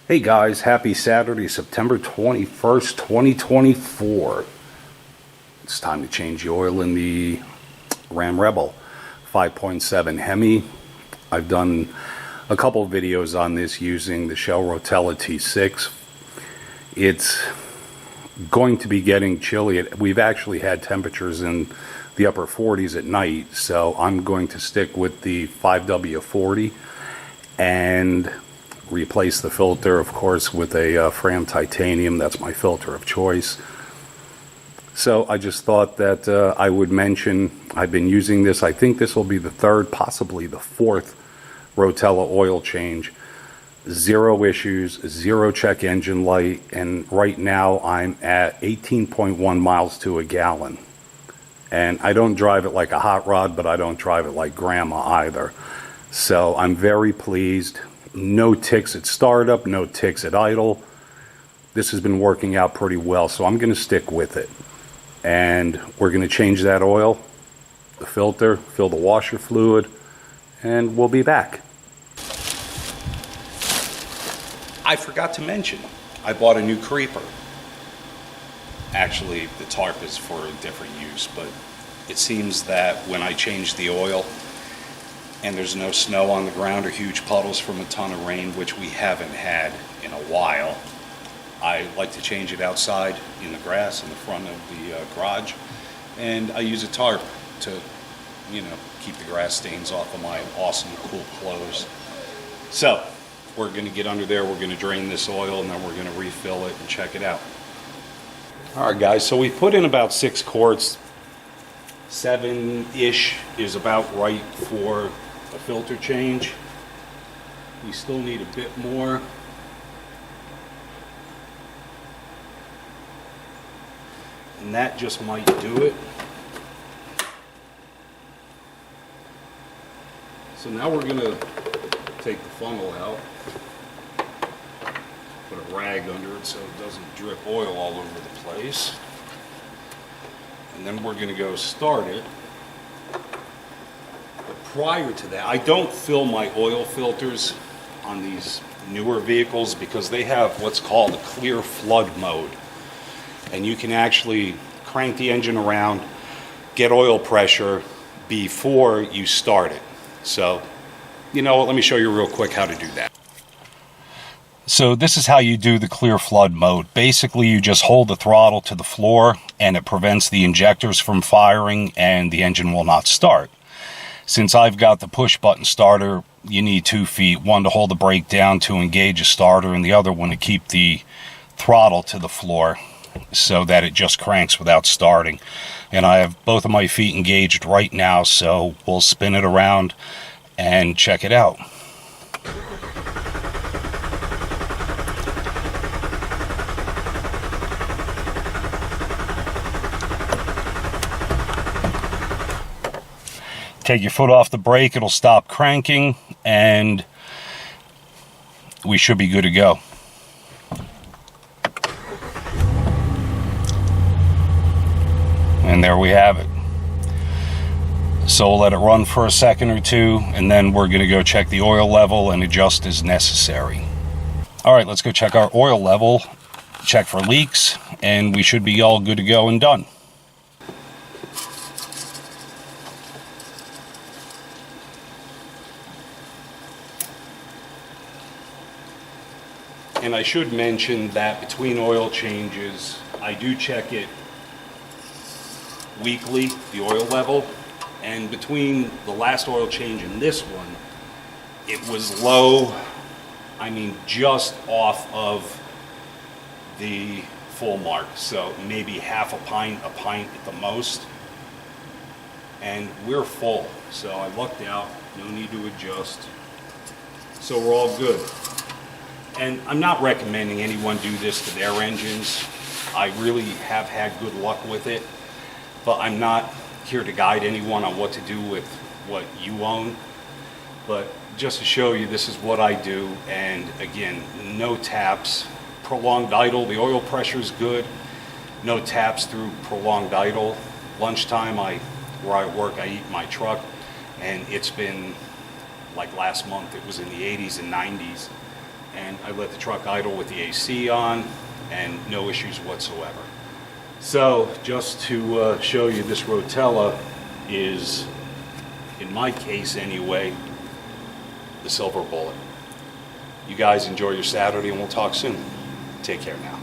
Hey guys, happy Saturday, September 21st, 2024. It's time to change the oil in the Ram Rebel 5.7 Hemi. I've done a couple of videos on this using the Shell Rotella T6. It's going to be getting chilly. We've actually had temperatures in the upper 40s at night, so I'm going to stick with the 5W40 and replace the filter, of course, with a Fram titanium. That's my filter of choice. So I just thought that I would mention I've been using this. I think this will be the third, possibly the fourth Rotella oil change. Zero issues, zero check engine light, and right now I'm at 18.1 miles to a gallon. And I don't drive it like a hot rod, but I don't drive it like grandma either. So I'm very pleased. No ticks at startup, no ticks at idle. This has been working out pretty well, so I'm going to stick with it. And we're going to change that oil, the filter, fill the washer fluid, and we'll be back. I forgot to mention, I bought a new creeper. Actually, the tarp is for a different use, but it seems that when I change the oil, and there's no snow on the ground or huge puddles from a ton of rain, which we haven't had in a while, I like to change it outside in the grass in the front of the garage, and I use a tarp to, keep the grass stains off of my awesome, cool clothes. So we're going to get under there, we're going to drain this oil, and then we're going to refill it and check it out. All right, guys, so we put in about 6 quarts. 7-ish is about right for a filter change. We still need a bit more. And that just might do it. So now we're going to take the funnel out, put a rag under it so it doesn't drip oil all over the place. And then we're going to go start it. But prior to that, I don't fill my oil filters on these newer vehicles because they have what's called a clear flood mode. And you can actually crank the engine around, get oil pressure before you start it. So, let me show you real quick how to do that. So this is how you do the clear flood mode. Basically, you just hold the throttle to the floor and it prevents the injectors from firing and the engine will not start. Since I've got the push button starter, you need 2 feet, one to hold the brake down to engage a starter and the other one to keep the throttle to the floor so that it just cranks without starting. And I have both of my feet engaged right now, so we'll spin it around and check it out. Take your foot off the brake, it'll stop cranking, and we should be good to go. And there we have it. So we'll let it run for a second or two, and then we're going to go check the oil level and adjust as necessary. All right, let's go check our oil level, check for leaks, and we should be all good to go and done. And I should mention that between oil changes, I do check it weekly, the oil level. And between the last oil change and this one, it was low, just off of the full mark. So maybe half a pint at the most. And we're full. So I lucked out, no need to adjust. So we're all good. And I'm not recommending anyone do this to their engines. I really have had good luck with it, but I'm not here to guide anyone on what to do with what you own. But just to show you, this is what I do. And again, no taps, prolonged idle. The oil pressure is good. No taps through prolonged idle. Lunchtime, where I work, I eat my truck, and it's been like last month, it was in the 80s and 90s. and I let the truck idle with the AC on, and no issues whatsoever. So just to show you, this Rotella is, in my case anyway, the silver bullet. You guys enjoy your Saturday, and we'll talk soon. Take care now.